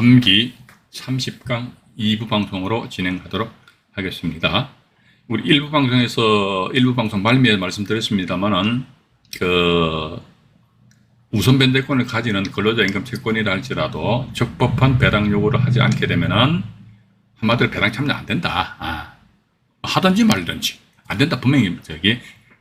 3기 30강 2부 방송으로 진행하도록 하겠습니다. 우리 1부 방송에서 1부 방송 말미에 말씀드렸습니다만은 우선 변제권을 가지는 근로자 임금 채권이라 할지라도 적법한 배당 요구를 하지 않게 되면은 한마디로 배당 참여 안 된다. 하든지 말든지 안 된다. 분명히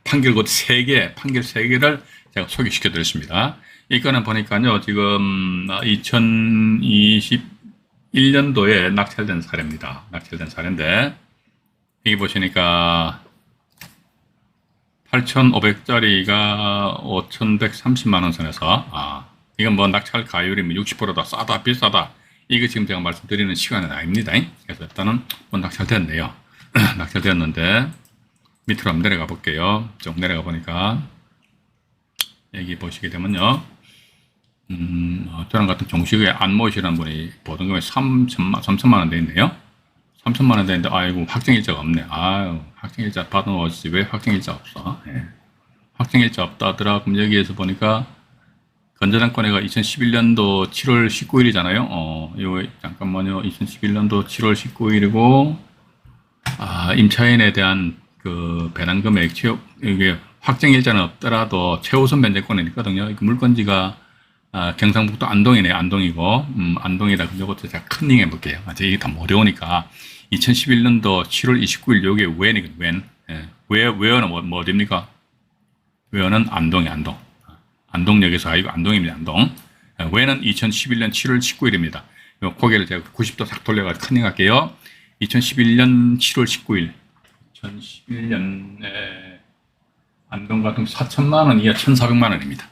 판결 3개를 제가 소개시켜 드렸습니다. 이거는 보니까요, 지금 2021년도에 낙찰된 사례입니다. 낙찰된 사례인데, 여기 보시니까 8,500짜리가 5,130만원 선에서, 이건 뭐 낙찰 가율이 60%다, 싸다, 비싸다. 이거 지금 제가 말씀드리는 시간은 아닙니다. 그래서 일단은 뭐 낙찰됐네요. 낙찰되었는데, 밑으로 한번 내려가 볼게요. 쭉 내려가 보니까, 여기 보시게 되면요. 저랑 같은 종식의 안모시라는 분이 보증금에 3천만 원 돼 있네요. 3천만 원 돼 있는데, 아이고, 확정일자가 없네. 아유, 확정일자 받아놓았지. 왜 확정일자 없어? 예. 확정일자 없다더라. 그럼 여기에서 보니까, 건전한권회가 2011년도 7월 19일이잖아요. 이거, 잠깐만요. 2011년도 7월 19일이고, 임차인에 대한 배당 금액, 이게 확정일자는 없더라도 최우선 변제권이 있거든요. 물건지가 경상북도 안동이네. 안동이고, 안동이다. 그럼 이것도 제가 컨닝 해볼게요. 이게 다 어려우니까. 2011년도 7월 29일, 요게 웬이거든요. 웬은 뭐 어딥니까? 웬은 안동이, 안동. 안동역에서 아니고 안동입니다. 안동. 웬은 2011년 7월 19일입니다. 고개를 제가 90도 싹 돌려가지고 컨닝 할게요. 2011년 7월 19일. 2011년에 안동 같은 4천만 원 이하 1,400만 원입니다.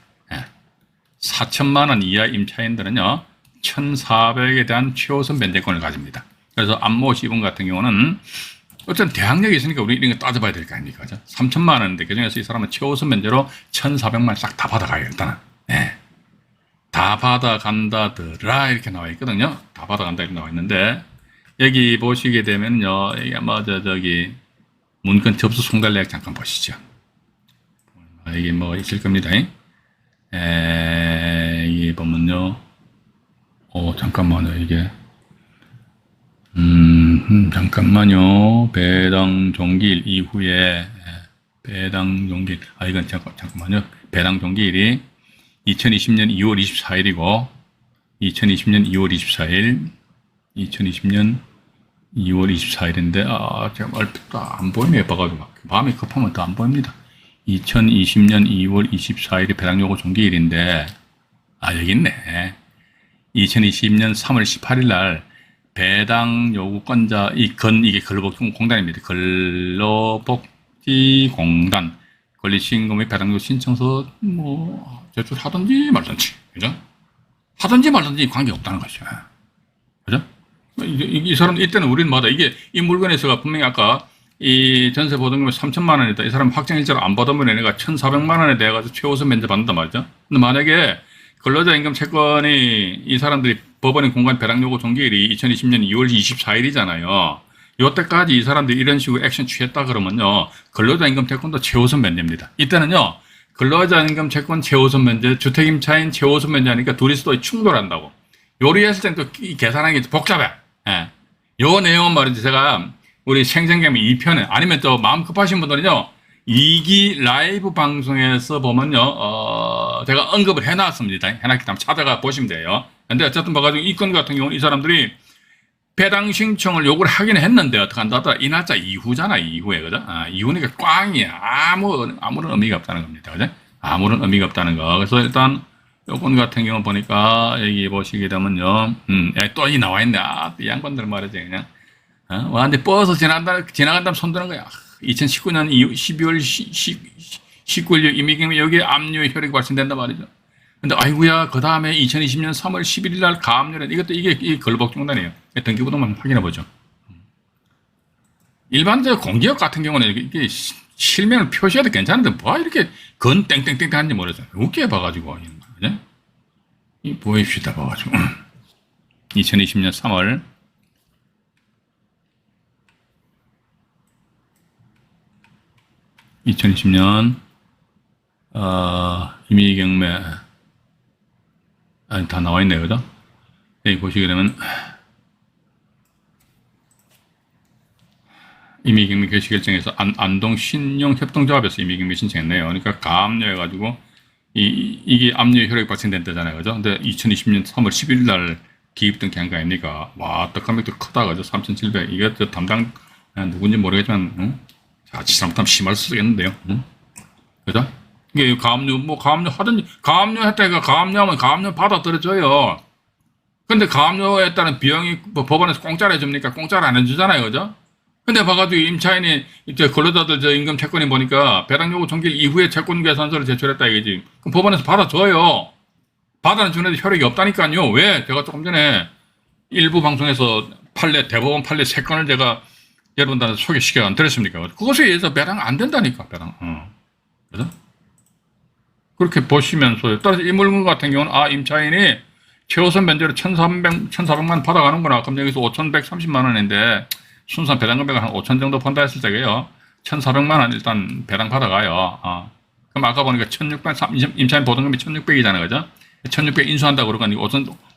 4천만 원 이하 임차인들은요, 1,400에 대한 최우선 변제권을 가집니다. 그래서 안모 씨분 같은 경우는 어쨌든 대항력이 있으니까 우리 이런 거 따져봐야 될 거 아닙니까? 3천만 원인데 그중에서 이 사람은 최우선 변제로 1,400만 원 싹 다 받아가요, 일단은. 다 받아간다더라 이렇게 나와 있거든요. 다 받아간다 이렇게 나와 있는데, 여기 보시게 되면요, 이게 아마 문건 접수 송달내역 잠깐 보시죠. 이게 뭐 있을 겁니다. 이게 보면요. 잠깐만요, 이게. 잠깐만요. 배당 종기일 이후에, 배당 종기일, 이건 잠깐만요. 배당 종기일이 2020년 2월 24일이고, 2020년 2월 24일, 2020년 2월 24일인데, 제가 얼핏 안 보이네, 봐가지고. 마음이 급하면 더 안 보입니다. 2020년 2월 24일이 배당요구 종기일인데, 여기 있네. 2020년 3월 18일 날 배당 요구권자, 이게 근로복지공단입니다. 근로복지공단 권리시행금의 배당요구 신청서, 제출하든지 말든지, 그죠? 하든지 말든지 관계없다는 것이죠. 그죠? 이 사람, 이때는 우리는 이 물건에서가 분명히 아까 이 전세 보증금이 3천만 원이다. 이 사람 확정일자로 안 받으면 내가 1,400만 원에 대해가지고 최우선 면제 받는단 말이죠. 근데 만약에 근로자 임금 채권이 이 사람들이 법원의 공간 배당 요구 종기일이 2020년 2월 24일이잖아요. 요때까지 이 사람들이 이런 식으로 액션 취했다 그러면요, 근로자 임금 채권도 최우선 면제입니다. 이때는요, 근로자 임금 채권 최우선 면제, 주택임차인 최우선 면제하니까 둘이서 또 충돌한다고. 요리했을 땐 또 계산하는 게 복잡해. 요 내용은 말이지, 제가 우리 생생경매 2편에, 아니면 또 마음 급하신 분들은요, 2기 라이브 방송에서 보면요, 제가 언급을 해놨습니다. 해놨기 때문에 찾아가 보시면 돼요. 근데 어쨌든 봐가지고 이 건 같은 경우는 이 사람들이 배당 신청을 요구를 하긴 했는데, 어떻게 한다더라. 이 날짜 이후잖아, 이후에, 그죠? 이후니까 꽝이야. 아무런 의미가 없다는 겁니다. 그죠? 아무런 의미가 없다는 거. 그래서 일단, 요건 같은 경우 보니까, 여기 보시게 되면요, 또 이 나와 있네. 이 양반들 말이지, 그냥. 완전 버스 지나간다면 손드는 거야. 2019년 12월 19일 임의경매 여기에 압류 효력이 발생된단 말이죠. 근데 아이고야, 그 다음에 2020년 3월 11일 날 가압류는 이게 근로복지공단이에요. 등기부등본 확인해 보죠. 일반적 공기업 같은 경우는 이게 실명을 표시해도 괜찮은데 뭐 이렇게 건 땡땡땡 하는지 모르겠어요. 웃겨 봐가지고. 그죠? 보입시다 봐가지고. 2020년 3월 2020년 임의경매 다 나와 있네요, 그죠? 여기 보시게 되면 임의경매 개시 결정에서 안동 신용협동조합에서 임의경매 신청했네요. 그러니까 가압류해가지고 이게 압류 효력이 발생된 때잖아요. 그죠? 근데 2020년 3월 10일 날 기입 등기한 거 아닙니까? 와, 또 금액도 크다. 그죠? 3,700. 이게 저 담당 누군지 모르겠지만, 응? 자칫 잘못하면 심할 수도 있겠는데요. 응? 그죠? 이게 가압류, 가압류 하든지, 가압류 했다가 가압류하면 가압류 받아들여줘요. 근데 가압류에 따른 비용이 법원에서 공짜로 해줍니까? 공짜로 안 해주잖아요. 그죠? 근데 봐가지고 임차인이 이제 근로자들 저 임금 채권이 보니까 배당 요구 종결 이후에 채권 계산서를 제출했다 이거지. 그럼 법원에서 받아줘요. 받아주는데 효력이 없다니까요. 왜? 제가 조금 전에 일부 방송에서 대법원 판례 3건을 제가 여러분들한테 소개시켜 안 드렸습니까? 그것에 의해서 배당 안 된다니까, 배당. 그죠? 그렇게 보시면서, 따라서 이 물건 같은 경우는, 임차인이 최우선 면제로 1,400만 받아가는구나. 그럼 여기서 5,130만 원인데, 순수한 배당 금액을 한 5천 정도 펀다 했을 때게요. 1,400만 원 일단 배당 받아가요. 그럼 아까 보니까 1,630, 임차인 보증금이 1,600이잖아요. 그죠? 1,600 인수한다고 그러니까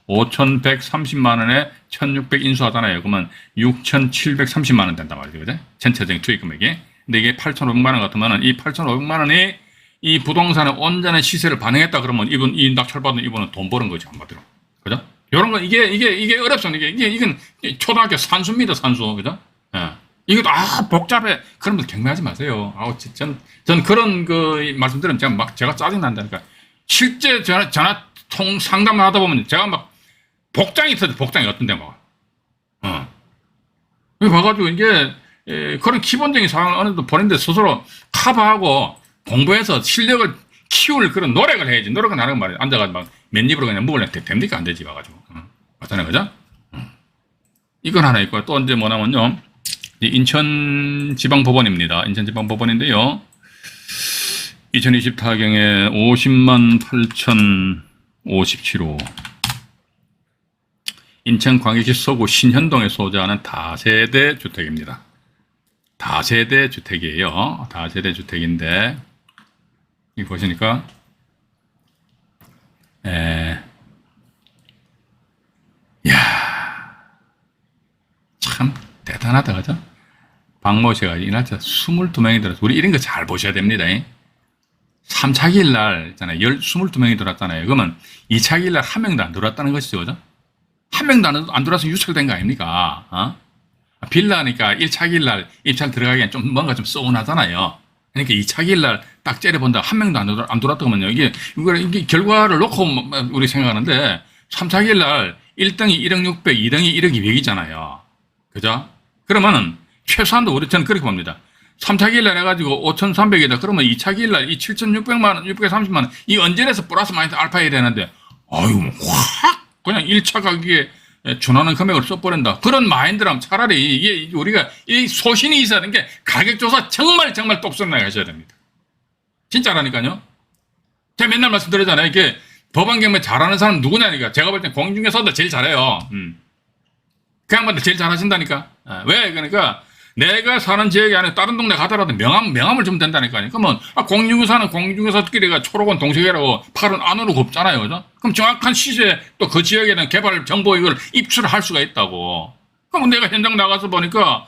5,130만 원에 1,600 인수하잖아요. 그러면 6,730만 원 된단 말이죠. 그죠? 전체적인 투입 금액이. 근데 이게 8,500만 원 같으면은 이 8,500만 원이 이 부동산의 온전한 시세를 반영했다 그러면 이 낙찰받은 이분은 돈 버는 거죠. 한마디로. 그죠? 요런 거, 이게 어렵습니다. 이건 초등학교 산수입니다, 산수. 그죠? 예. 이것도, 복잡해. 그러면 경매하지 마세요. 전 그런 말씀드리면 제가 짜증난다니까. 실제 전화 상담을 하다 보면 제가 막 복장이 터져, 복장이 어떤데 막. 봐가지고 이게, 그런 기본적인 상황을 어느 정도 본인들 스스로 커버하고 공부해서 실력을 키울 그런 노력을 해야지. 노력은 안 하는 말이에요. 앉아가지고 막 맨입으로 그냥 먹으려 됩니까? 안 되지, 와가지고. 맞잖아요, 그죠? 이건 하나 있고, 또 언제 뭐냐면요. 인천지방법원입니다. 인천지방법원인데요. 2020타경에 50만 8,057호. 인천광역시 서구 신현동에 소재하는 다세대 주택입니다. 다세대 주택이에요. 다세대 주택인데, 여기 보시니까, 참 대단하다, 그죠? 박모 씨가 이 날짜 22명이 들어서, 우리 이런 거 잘 보셔야 됩니다. 3차 기일 날 있잖아요. 22명이 들어왔잖아요. 그러면 2차 기일 날 한 명도 안 들어왔다는 것이죠, 그죠? 한 명도 안 들어와서 유찰된 거 아닙니까? 빌라니까 1차 기일 날 입찰 들어가기엔 뭔가 좀 서운하잖아요. 그러니까 2차 기일 날 딱 째려본다. 한 명도 안 들어왔다 그러면요. 이게 결과를 놓고 우리 생각하는데, 3차 기일 날 1등이 1억 600, 2등이 1억 200이잖아요. 그죠? 그러면은, 최소한도 저는 그렇게 봅니다. 3차 기일 날 해가지고 5,300이다. 그러면 2차 기일 날 이 7,600만 원, 630만 원, 이 언제에서 플러스 마이너스 알파 해야 되는데, 확! 그냥 1차 가격에 준하는 금액을 써버린다. 그런 마인드라면 차라리 이게 우리가 이 소신이 있어야 되는 게 가격조사 정말 똑소리나게 하셔야 됩니다. 진짜라니까요. 제가 맨날 말씀드리잖아요. 이게 법안 경매 잘하는 사람 누구냐니까. 제가 볼 땐 공중에서도 제일 잘해요. 그 양반들 제일 잘하신다니까. 왜? 그러니까 내가 사는 지역이 아니라 다른 동네 가더라도 명함을 주면 된다니까요. 그러면 공중에서는 공중에서끼리가 초록은 동색이라고 팔은 안으로 곱잖아요. 그죠? 그럼 정확한 시세에 또 그 지역에 대한 개발 정보 이걸 입수를 할 수가 있다고. 그러면 내가 현장 나가서 보니까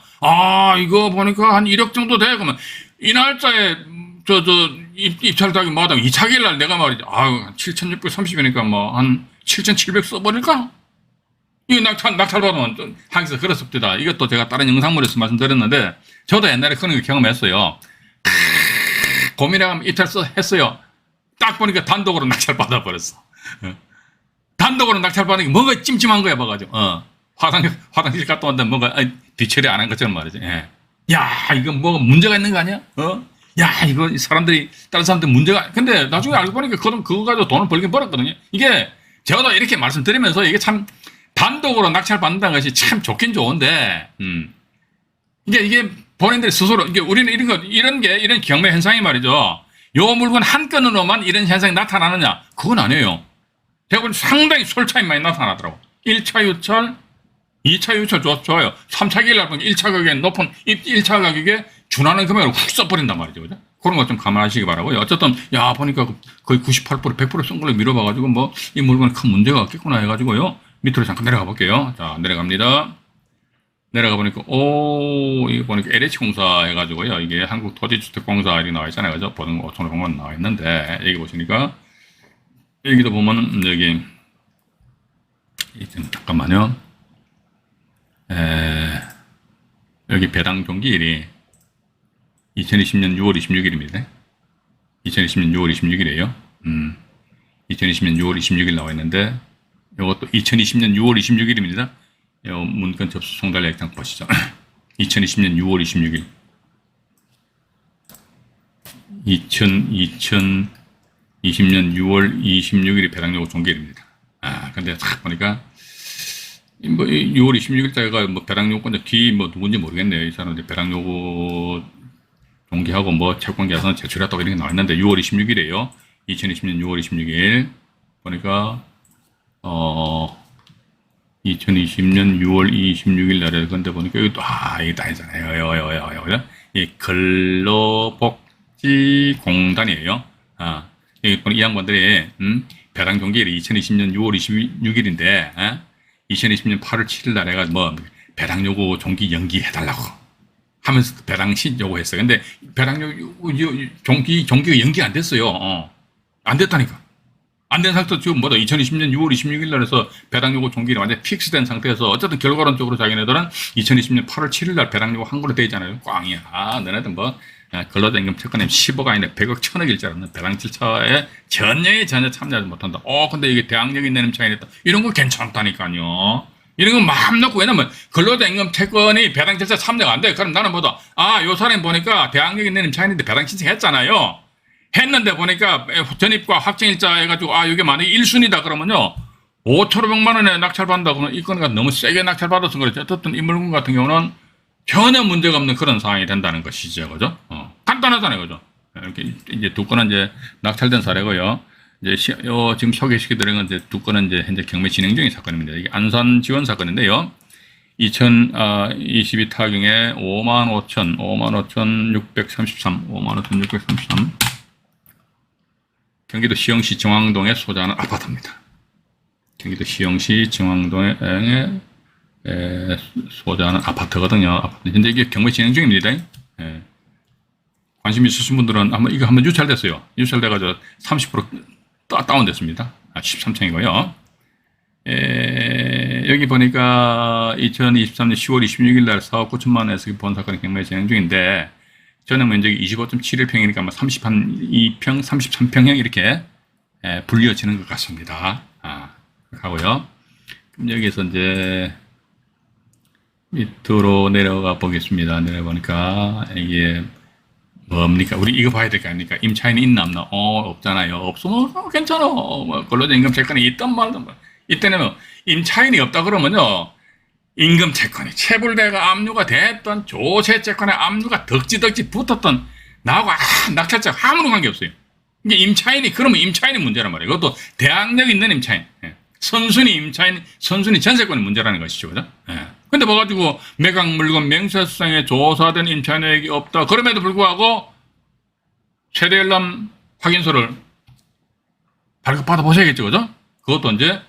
이거 보니까 한 1억 정도 돼. 그러면 이 날짜에 입찰하기 마다 2차 기일 날 내가 말이지. 7,630이니까 뭐 한 7,700 써버릴까? 이거 낙찰 받으면 하기서 그렇습니다. 이것도 제가 다른 영상물에서 말씀드렸는데, 저도 옛날에 그런 걸 경험했어요. 고민하면 입찰 했어요. 딱 보니까 단독으로 낙찰 받아버렸어. 단독으로 낙찰 받으니까 뭔가 찜찜한 거야, 봐가지고. 화장실 갔다 왔는데 뭔가 뒤처리 안 한 것처럼 말이지. 야, 이거 뭐가 문제가 있는 거 아니야? 야, 이거 다른 사람들 문제가, 근데 나중에 알고 보니까 그거 가지고 돈을 벌긴 벌었거든요. 이게, 저도 이렇게 말씀드리면서 이게 참, 단독으로 낙찰 받는다는 것이 참 좋긴 좋은데, 이게 본인들이 스스로, 우리는 이런 경매 현상이 말이죠. 요 물건 한 건으로만 이런 현상이 나타나느냐? 그건 아니에요. 제가 보니 상당히 솔차이 많이 나타나더라고. 1차 유찰, 2차 유찰 좋아요. 3차 기일 날 보니 1차 가격에 높은 1차 가격에 준하는 금액을 훅 써버린단 말이죠. 그죠? 그런 거 좀 감안하시기 바라고요. 어쨌든, 보니까 거의 98%, 100%쓴 걸로 밀어봐가지고, 이 물건에 큰 문제가 없겠구나 해가지고요. 밑으로 잠깐 내려가 볼게요. 자, 내려갑니다. 내려가 보니까, 이거 보니까 LH공사 해가지고요. 이게 한국토지주택공사 이렇게 나와 있잖아요. 그죠? 보는 5,500만 나와 있는데, 여기 보시니까, 여기도 보면은, 잠깐만요. 여기 배당 종기일이 2020년 6월 26일입니다. 2020년 6월 26일이에요. 2020년 6월 26일 나와 있는데, 이것도 2020년 6월 26일입니다. 문건 접수 송달 액장 보시죠. 2020년 6월 26일. 2020년 6월 26일이 배당요구 종기일입니다. 근데 딱 보니까, 6월 26일자가 배당요구권 누군지 모르겠네요. 이 사람들 배당요구 종기하고 채권계약서는 제출했다고 이렇게 나와 있는데, 6월 26일이에요. 2020년 6월 26일. 보니까, 2020년 6월 26일 날에 근데 보니까 이것도 이게 아니잖아요. 이 근로복지공단이에요. 이 양반들이 배당 종기일이 2020년 6월 26일인데 2020년 8월 7일 날에 배당 요구 종기 연기해달라고 하면서 배당 신 요구했어요. 근데 배당 요구 종기가 연기 안 됐어요. 안 됐다니까. 안 된 상태에서 지금 2020년 6월 26일 날에서 배당 요구 종기일이 완전히 픽스된 상태에서 어쨌든 결과론적으로 자기네들은 2020년 8월 7일 날 배당 요구 한 걸로 돼 있잖아요. 꽝이야. 너네들 근로자 임금 채권이 10억 아니네 100억 1000억일 줄 알았는 배당 절차에 전혀 참여하지 못한다. 근데 이게 대항력이 내는 차이냈다. 이런 거 괜찮다니까요. 이런 건 마음 놓고, 왜냐면 근로자 임금 채권이 배당 절차 참여가 안 돼. 그럼 나는 요 사람이 보니까 대항력이 내는 차이인데 배당 신청했잖아요. 했는데 보니까 전입과 확정일자 해가지고 이게 만약에 1순위다 그러면요 5,500만 원에 낙찰받는다 그러면 이 건가 너무 세게 낙찰받아서 그렇죠. 어쨌든 이 물건 같은 경우는 전혀 문제가 없는 그런 상황이 된다는 것이죠. 그죠? 간단하잖아요. 그죠? 이렇게 이제 두 건은 이제 낙찰된 사례고요. 이제 지금 소개시켜드린 건 이제 두 건은 이제 현재 경매 진행 중인 사건입니다. 이게 안산 지원 사건인데요. 2022 타경에 55,633 경기도 시흥시 정왕동에 소재하는 아파트입니다. 경기도 시흥시 정왕동에 소재하는 아파트거든요. 현재 이게 경매 진행 중입니다. 관심 있으신 분들은 이거 한번 유찰됐어요. 유찰돼가지고 30% 다운됐습니다. 13층이고요. 여기 보니까 2023년 10월 26일 날 4억 9천만 원에서 본 사건이 경매 진행 중인데, 전용 면적이 25.71평이니까 32평, 33평형 이렇게 불리어지는 것 같습니다. 하고요. 그럼 여기서 이제 밑으로 내려가 보겠습니다. 내려보니까 이게 뭡니까? 우리 이거 봐야 될 거 아닙니까? 임차인이 있나 없나? 없잖아요. 없으면 괜찮아. 근로자 임금 채권이 있단 말든 이때는 임차인이 없다 그러면요. 임금 채권이 체불대가 압류가 됐던 조세 채권에 압류가 덕지덕지 붙었던 나하고 낙찰자 아무런 관계 없어요. 이게 임차인이 그러면 임차인이 문제란 말이에요. 그것도 대항력 있는 임차인, 선순위 임차인, 선순위 전세권이 문제라는 것이죠, 그죠? 근데 뭐 가지고 매각 물건 명세서상에 조사된 임차인에게 없다. 그럼에도 불구하고 세대 열람 확인서를 발급받아 보셔야겠죠, 그죠? 그것도 이제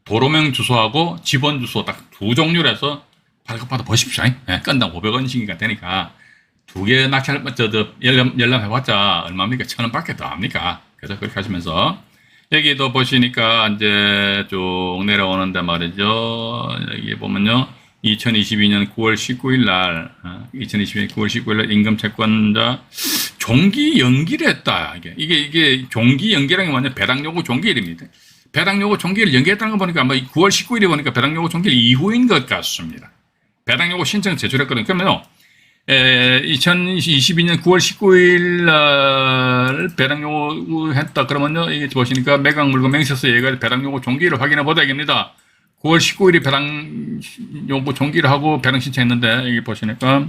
도로명 주소하고 집원 주소 딱 두 종류로 해서 발급받아 보십시오. 건당 500원씩이가 되니까 두 개 낙찰, 열람해봤자 얼마입니까? 1,000원 밖에 더 합니까? 그래서 그렇게 하시면서 여기도 보시니까 이제 쭉 내려오는데 말이죠. 여기 보면요. 2022년 9월 19일 날, 2022년 9월 19일 날 임금 채권자 종기 연기를 했다. 이게 종기 연기라는 게 뭐냐? 배당 요구 종기일입니다. 배당 요구 종기를 연기했다는 거 보니까 아마 9월 19일에 보니까 배당 요구 종기일 이후인 것 같습니다. 배당 요구 신청 제출했거든요. 그러면요. 2022년 9월 19일 날 배당 요구했다. 그러면요. 이게 보시니까 매각 물건 맹세서에 의해 배당 요구 종기를 확인해 보다 이겁니다. 9월 19일이 배당 요구 종기를 하고 배당 신청했는데 여기 보시니까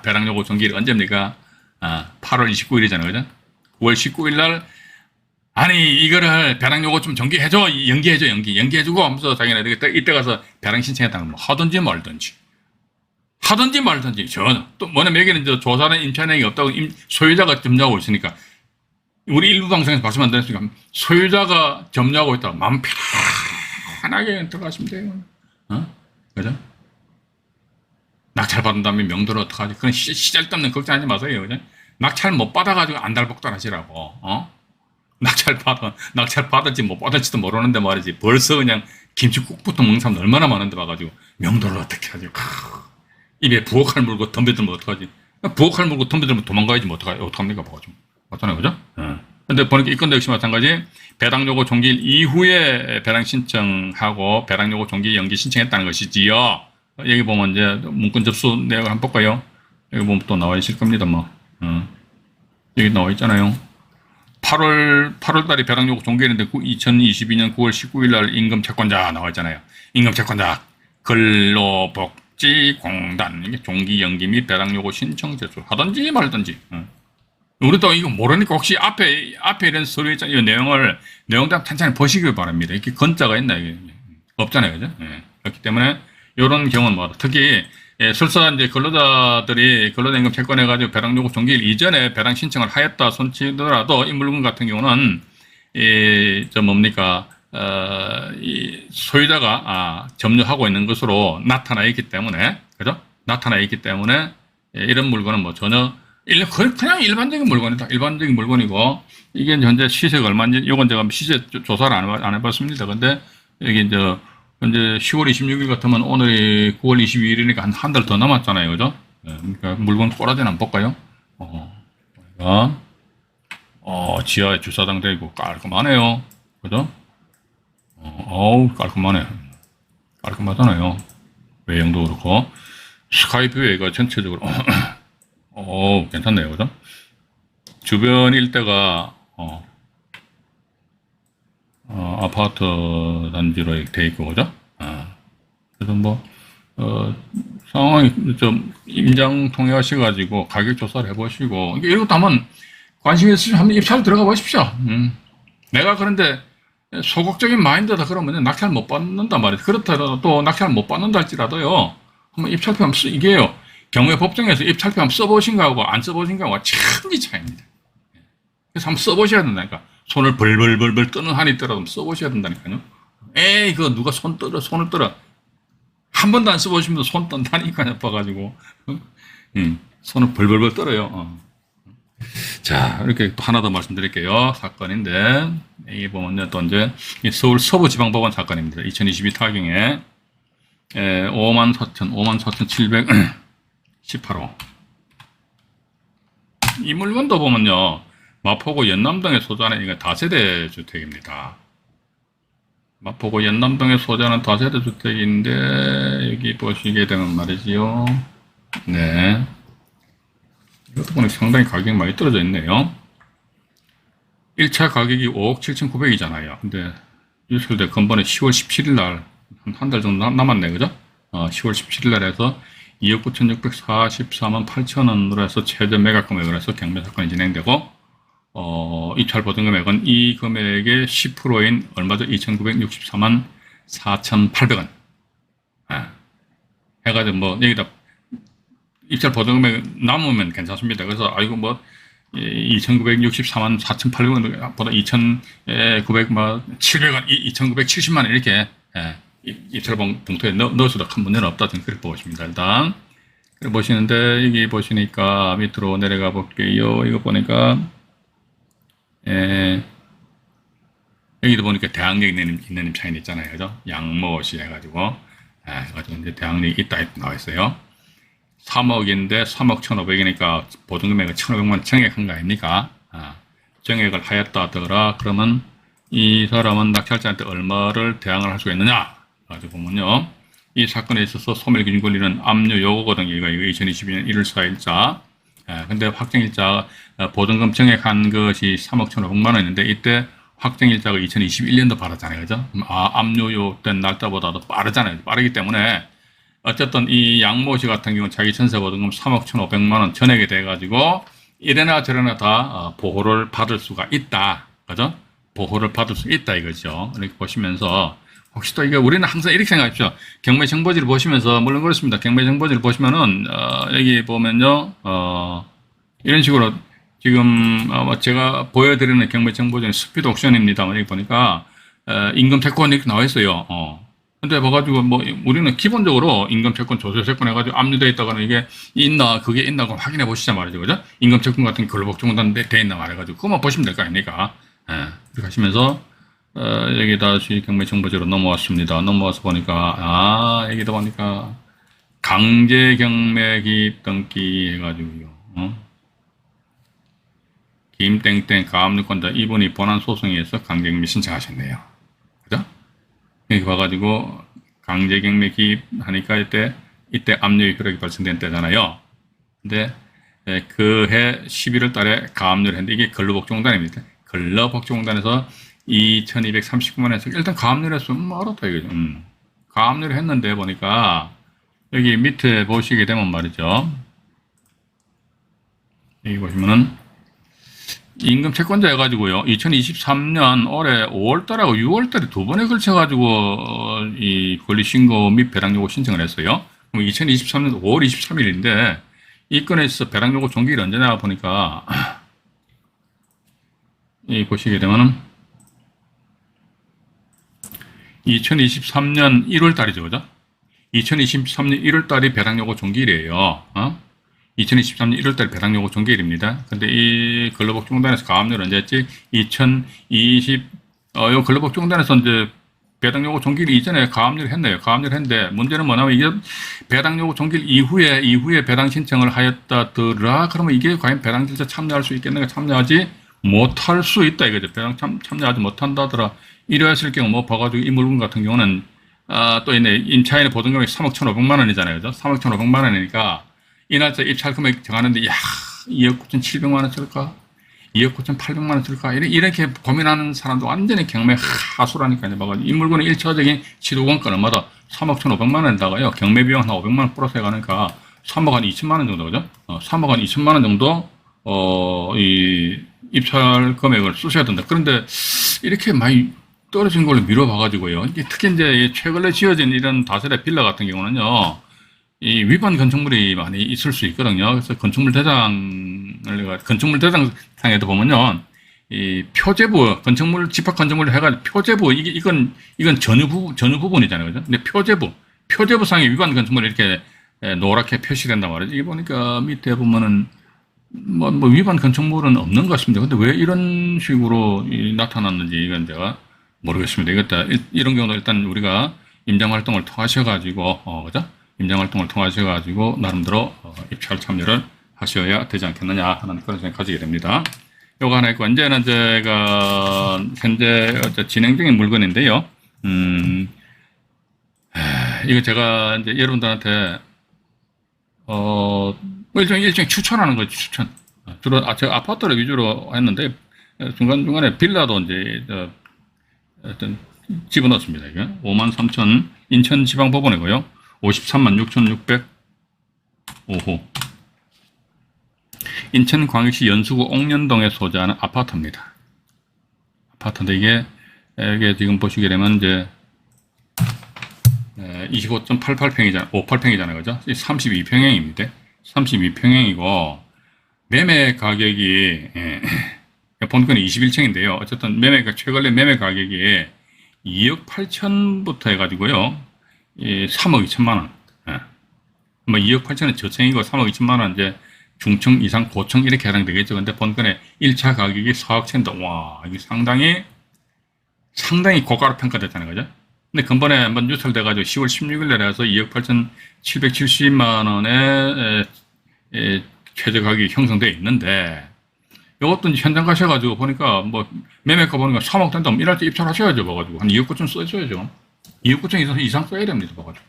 배당 요구 종기를 언제입니까? 8월 29일이잖아요. 그죠? 9월 19일 날 아니 이거를 배당 요구 좀 연기해줘. 연기해주고 하면서 자기네 이때 가서 배당 신청했다는 거 하든지 말든지 전혀 또 뭐냐면 여기는 이제 조사는 임차인에게 없다고 소유자가 점유하고 있으니까 우리 일부 방송에서 말씀 안 드렸으니까 소유자가 점유하고 있다고 마음 편하게 들어가시면 돼요. 그죠? 낙찰 받은 다음에 명도를 어떡하지? 그건 시잘데없는 걱정하지 마세요. 그죠? 낙찰 못 받아가지고 안달복달 하시라고, 낙찰 받을지 못 받을지도 모르는데 말이지. 벌써 그냥 김치국부터 먹는 사람 얼마나 많은데 봐가지고, 명도를 어떻게 하지? 입에 부엌칼 물고 덤벼들면 어떡하지? 부엌칼 물고 덤벼들면 도망가야지 뭐 어떡합니까? 봐가지고. 맞잖아요. 그죠? 근데 보니까 이 건도 역시 마찬가지, 배당 요구 종기일 이후에 배당 신청하고 배당 요구 종기 연기 신청했다는 것이지요. 여기 보면 이제 문건 접수 내역을 한번 볼까요? 여기 보면 또 나와 있을 겁니다. 뭐. 여기 나와 있잖아요. 8월 달에 배당 요구 종기했는데 2022년 9월 19일 날 임금 채권자 나와 있잖아요. 임금 채권자 근로복지공단 이게 종기 연기 및 배당 요구 신청 제출하든지 말든지. 우리도 이거 모르니까 혹시 앞에 이런 서류 있잖아요. 이 내용을 탄탄히 보시길 바랍니다. 이렇게 건자가 있나 이게 없잖아요. 그죠? 그렇기 때문에 이런 경우는 뭐 특히 설사 이제 근로자들이 근로자임금 채권해가지고 배당 요구 종기일 이전에 배당 신청을 하였다 손치더라도 이 물건 같은 경우는 이 소유자가 점유하고 있는 것으로 나타나 있기 때문에 그죠? 나타나 있기 때문에 이런 물건은 뭐 전혀 그냥 일반적인 물건이다. 일반적인 물건이고 이게 현재 시세가 얼마인지 이건 제가 시세 조사를 안 해봤습니다. 근데 여기 이제 현재 10월 26일 같으면 오늘이 9월 22일이니까 한 달 더 남았잖아요. 그죠? 그러니까 물건 꼬라지는 한번 볼까요? 지하에 주차장 되고 깔끔하네요. 그죠? 어우, 깔끔하네. 깔끔하잖아요. 외형도 그렇고. 스카이뷰가 전체적으로, 괜찮네요. 그죠? 주변 일대가, 아파트 단지로 돼 있고, 그죠? 그래서 뭐, 상황이 좀 임장 통해하셔가지고 가격 조사를 해보시고, 이런 것도 한번 관심 있으시면 한번 입찰 들어가 보십시오. 내가 그런데 소극적인 마인드다 그러면 낙찰 못 받는단 말이에요. 그렇다고 또 낙찰 못 받는다 할지라도요, 한번 입찰표 한번 이게요, 경매 법정에서 입찰표 한번 써보신 거하고 안 써보신 거하고 천지 차이입니다. 그래서 한번 써보셔야 된다니까. 손을 벌벌벌벌 뜨는 한이 있더라도 써보셔야 된다니까요. 에이, 그거 누가 손을 떨어. 한 번도 안 써보시면 손 떤다니까요, 봐가지고. 손을 벌벌벌 떨어요. 자, 이렇게 또 하나 더 말씀드릴게요. 사건인데, 이게 보면요, 또 이제, 서울 서부지방법원 사건입니다. 2022 타경에, 54,718호. 이 물건도 보면요, 마포구 연남동에 소재하는 이거 다세대 주택입니다. 마포구 연남동에 소재하는 다세대 주택인데, 여기 보시게 되면 말이지요. 네. 이것도 보니까 상당히 가격이 많이 떨어져 있네요. 1차 가격이 5억 7,900이잖아요. 근데 유출돼 건번에 10월 17일 날, 한 달 정도 남았네, 그죠? 10월 17일 날 해서 2억 9,644만 8천원으로 해서 최저 매각 금액을 해서 경매 사건이 진행되고, 입찰 보증 금액은 이 금액의 10%인 얼마죠? 2,964만 4,800원. 해가지고 뭐, 여기다 입찰 보증 금액 남으면 괜찮습니다. 그래서, 2,964만 4,800원보다 2,970원, 2,970만 원 이렇게, 입찰 봉투에 넣어서도 큰 문제는 없다. 저는 그렇게 보고 있습니다. 일단. 그래 보시는데, 여기 보시니까 밑으로 내려가 볼게요. 이거 보니까, 여기도 보니까 대항력 있는 입찰이 있잖아요. 그죠? 양모시 해가지고, 해가지고 이제 대항력이 있다 나와 있어요. 3억인데 3억 1,500이니까 보증금액은 1,500만 원 정액한 거 아닙니까? 정액을 하였다 하더라. 그러면 이 사람은 낙찰자한테 얼마를 대항을 할 수가 있느냐? 가지고 보면요. 이 사건에 있어서 소멸기준 권리는 압류 요구거든요. 이거 2022년 1월 4일자. 근데 확정일자 보증금 정액한 것이 3억 1,500만 원인데 이때 확정일자가 2021년도 받았잖아요. 그죠? 압류된 날짜보다도 빠르잖아요. 빠르기 때문에 어쨌든 이 양모 씨 같은 경우는 자기 전세 보증금 3억 1,500만 원 전액이 돼가지고 이래나 저래나 다 보호를 받을 수가 있다. 그죠? 보호를 받을 수 있다 이거죠. 이렇게 보시면서 혹시 또 이게 우리는 항상 이렇게 생각하십시오. 경매 정보지를 보시면서 물론 그렇습니다. 경매 정보지를 보시면은 여기 보면요. 이런 식으로 지금 제가 보여드리는 경매 정보지는 스피드 옥션입니다만 여기 보니까 임금 채권 이렇게 나와 있어요. 근데 봐가지고 뭐 우리는 기본적으로 임금 채권, 조세 채권 해가지고 압류돼 있다가는 이게 있나 그게 있나 고 확인해 보시자 말이죠, 그죠? 임금 채권 같은 근로복지공단 돼 있나 말해가지고 그것만 보시면 될 거 아닙니까? 이렇게 하시면서 여기다 수익경매 정보제로 넘어왔습니다. 넘어와서 보니까 여기다 보니까 강제 경매 등기 해가지고요. 김땡땡 가압류권자 이분이 본안 소송에 의해서 강제경매 신청하셨네요. 그죠? 여기 봐가지고 강제경매 기입하니까 이때 압류의 효력이 발생된 때잖아요. 근데 그해 11월 달에 가압류를 했는데 이게 근로복지공단입니다. 근로복지공단에서 2239만 원에서 일단 가압류를 했으면 알았다 이거죠. 가압류를 했는데 보니까 여기 밑에 보시게 되면 말이죠. 여기 보시면은 임금 채권자 해가지고요. 2023년 올해 5월달하고 6월달에 두 번에 걸쳐가지고 이 권리신고 및 배당요구 신청을 했어요. 그럼 2023년 5월 23일인데 이 건에 있어서 배당요구 종기일이 언제냐 보니까 이 보시게 되면은 2023년 1월달이죠, 그죠? 2023년 1월달이 배당요구 종기일이에요. 2023년 1월달 배당요구 종기일입니다. 근데 이 근로복지공단에서 가압류를 언제 했지? 요 근로복지공단에서 이제 배당요구 종기일 이전에 가압류를 했네요. 가압류를 했는데 문제는 뭐냐면 이게 배당요구 종기일 이후에 배당 신청을 하였다더라. 그러면 이게 과연 배당 절차 참여할 수 있겠는가? 참여하지 못할 수 있다 이거죠. 배당 참여하지 못한다더라. 이러했을 경우 뭐 봐가지고 이 물건 같은 경우는 또 있네. 임차인의 보증금액이 3억 1,500만 원이잖아요. 그죠? 3억 1,500만 원이니까 이 날짜 입찰 금액 정하는데 2억 9,700만 원 쓸까? 2억 9,800만 원 쓸까? 이렇게 고민하는 사람도 완전히 경매 하수라니까요. 봐가지고 이 물건의 1차적인 시도공가는 마다 3억 1,500만 원에다가요. 경매 비용 한 500만 원 플러스 해가니까 3억 한 2천만 원 정도, 그죠? 3억 한 2천만 원 정도 이 입찰 금액을 쓰셔야 된다. 그런데 이렇게 많이 떨어진 걸로 미뤄봐가지고요. 특히 이제 최근에 지어진 이런 다세대 빌라 같은 경우는요. 이 위반 건축물이 많이 있을 수 있거든요. 그래서 건축물 대장상에도 보면요. 이 표제부, 집합 건축물을 해가지고 표제부, 이건 전유 부분이잖아요. 그죠? 근데 표제부상의 위반 건축물이 이렇게 노랗게 표시된단 말이죠. 이게 보니까 밑에 보면은 뭐 위반 건축물은 없는 것 같습니다. 근데 왜 이런 식으로 나타났는지 이건 제가 모르겠습니다. 이런 경우도 일단 우리가 임장활동을 통하셔가지고, 그죠? 임장활동을 통하셔가지고, 나름대로 입찰 참여를 하셔야 되지 않겠느냐 하는 그런 생각 가지게 됩니다. 요거 하나 있고, 이제는 제가 현재 진행 중인 물건인데요. 이거 제가 이제 여러분들한테, 일종의 추천하는 거죠, 추천. 주로, 제가 아파트를 위주로 했는데, 중간중간에 빌라도 이제, 어떤 집어넣습니다. 이게 53,000 인천지방법원이고요. 536,605호 인천광역시 연수구 옥년동에 소재하는 아파트입니다. 아파트인데 이게 지금 보시게 되면 이제 25.88평이잖아요. 58평이잖아요. 그죠? 32평형입니다. 32평형이고 매매 가격이 본건이 21층인데요. 어쨌든 최근에 매매 가격이 2억 8천부터 해가지고요. 3억 2천만 원. 뭐 2억 8천은 저층이고 3억 2천만 원 이제 중층 이상 고층 이렇게 해당되겠죠. 근데 본건의 1차 가격이 4억 천인데 와, 이게 상당히 고가로 평가됐다는 거죠. 근데 근본에 한번 유찰돼가지고 10월 16일 날에 해서 2억 8천 770만 원의 최저 가격이 형성되어 있는데 이것도 현장 가셔가지고 보니까 뭐 매매가 보니까 3억 된다면 이럴 때 입찰하셔야죠. 봐가지고 한 2억 9천 써줘야죠. 2억 9천 이상 써야 됩니다. 봐가지고.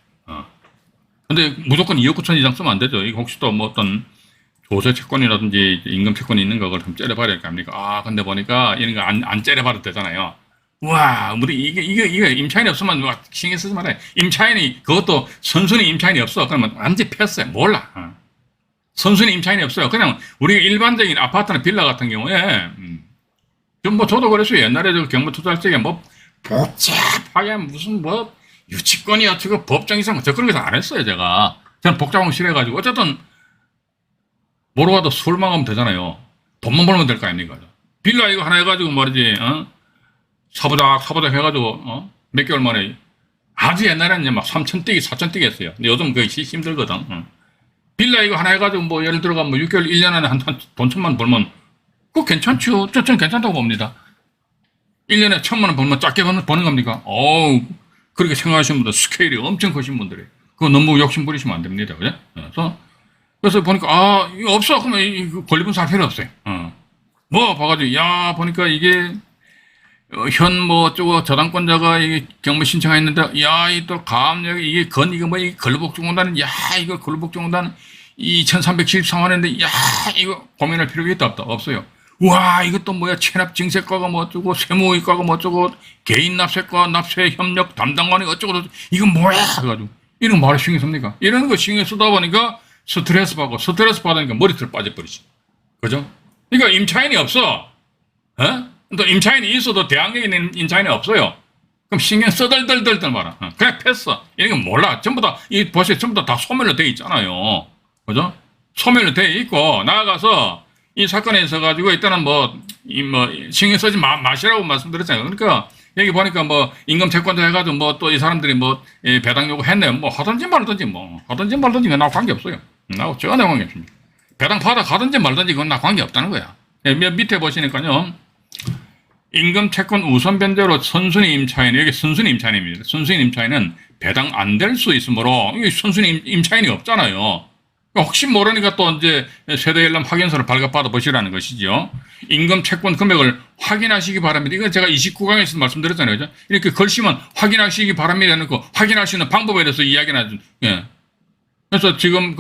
근데 무조건 2억 9천 이상 쓰면 안 되죠. 이거 혹시 또 뭐 어떤 조세 채권이라든지 임금 채권이 있는 거 그걸 좀 째려봐야 될 거 아닙니까? 근데 보니까 이런 거 안 째려봐도 되잖아요. 와, 우리 이게 임차인이 없으면 누가 신경 쓰지 말아요. 임차인이 그것도 선순위 임차인이 없어. 그러면 완전 패스해. 몰라. 선순위 임차인이 없어요. 그냥 우리가 일반적인 아파트나 빌라 같은 경우에 저도 그랬어요. 옛날에 저 경매 투자할 적에 뭐 복잡하게 무슨 뭐 유치권이 어떻게 법정 이상 저 그런 거 안 했어요. 저는 복잡한 거 싫어해가지고 어쨌든 뭐로 가도 술만 가면 되잖아요. 돈만 벌면 될 거 아닙니까? 빌라 이거 하나 해가지고 말이지 사부작 해가지고, 몇 개월 만에, 아주 옛날에는 막 3천 뛰기, 4천 뛰기 했어요. 근데 요즘 그게 힘들거든. 빌라 이거 하나 해가지고 뭐 예를 들어가 뭐 6개월, 1년 안에 돈 1,000만 벌면, 그거 괜찮죠. 저는 괜찮다고 봅니다. 1년에 1,000만 원 벌면 작게 버는 겁니까? 그렇게 생각하시는 분들, 스케일이 엄청 크신 분들이. 그거 너무 욕심 부리시면 안 됩니다. 그죠? 그래서 보니까, 이거 없어. 그러면 이거 권리분 살 필요 없어요. 봐가지고, 보니까 이게, 현 어쩌고 저당권자가 이게 경매 신청했는데, 이 또 가압력이 이게 이거 근로복지공단, 이거 근로복지공단 2,373만 원인데, 이거 고민할 필요가 있다, 없다? 없어요. 와, 이것도 뭐야, 체납증세과가 뭐 어쩌고, 세무의과가 뭐 어쩌고, 개인납세과, 납세협력 담당관이 어쩌고, 이건 뭐야? 해가지고. 이런 거 말에 신경 씁니까? 이런 거 신경 쓰다 보니까 스트레스 받으니까 머리털 빠져버리지. 그죠? 그러니까 임차인이 없어. 또 임차인이 있어도 대항력이 있는 임차인이 없어요. 그럼 신경 써덜덜덜 말아. 그냥 패스. 이런 건 몰라. 전부 다, 보세요. 전부 다 소멸로 돼 있잖아요. 그죠? 소멸로 돼 있고, 나아가서 이 사건에 있어가지고 일단은 신경 쓰지 마시라고 말씀드렸잖아요. 그러니까, 여기 보니까 임금 채권자 해가지고 또 이 사람들이 배당 요구 했네요. 하든지 말든지 나 관계없어요. 나하고 전혀 관계없습니다. 배당 받아 가든지 말든지 그건 나 관계없다는 거야. 밑에 보시니까요. 임금 채권 우선 변제로 선순위 임차인, 여기 선순위 임차인입니다. 선순위 임차인은 배당 안 될 수 있으므로, 이게 선순위 임차인이 없잖아요. 혹시 모르니까 또 이제 세대연람 확인서를 발급받아 보시라는 것이죠. 임금 채권 금액을 확인하시기 바랍니다. 이건 제가 29강에서 말씀드렸잖아요. 그죠? 이렇게 글씨만 확인하시기 바랍니다. 해놓고 확인할 수 있는 방법에 대해서 이야기는 하죠. 예. 그래서 지금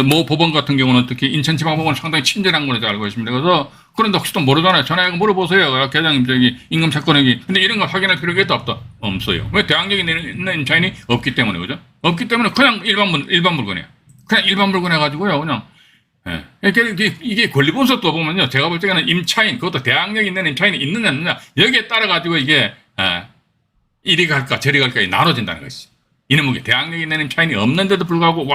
모 법원 같은 경우는 특히 인천지방법원은 상당히 친절한 걸로 알고 있습니다. 그래서 그런데 혹시 또 모르잖아요. 전화해서 물어보세요. 계장님 임금 채권액이. 근데 이런 걸 확인할 필요가 있다 없다? 없어요. 왜? 대항력이 있는 임차인이 없기 때문에. 그죠? 없기 때문에 그냥 일반 물건이에요. 그냥 일반 물건 해가지고요. 그냥. 이게 권리분석도 보면요. 제가 볼 때는 임차인, 그것도 대항력 있는 임차인이 있느냐 없느냐 여기에 따라가지고 이게 이리 갈까 저리 갈까 나눠진다는 것이죠. 이놈의 대항력 있는 임차인이 없는데도 불구하고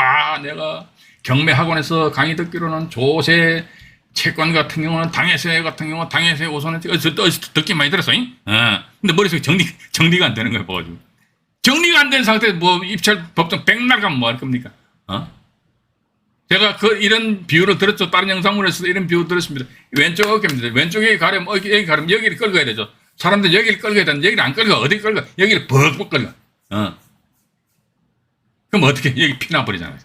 내가 경매 학원에서 강의 듣기로는 조세 채권 같은 경우는 당해세 우선은 어디서 듣기 많이 들었어. 근데 머릿속에 정리가 안 되는 거예요. 봐가지고 정리가 안 된 상태에서 입찰 법정 백날 가면 뭐 할 겁니까? 제가 이런 비유를 들었죠. 다른 영상물에서도 이런 비유 들었습니다. 왼쪽 어깨입니다. 왼쪽에 가려면 여기 가려면 여기를 끌어야 되죠. 사람들 여기를 끌어야 되는데 여기를 안 끌어. 어디 끌어? 여기를 벅벅 끌어. 그럼 어떻게 여기 피나버리잖아요.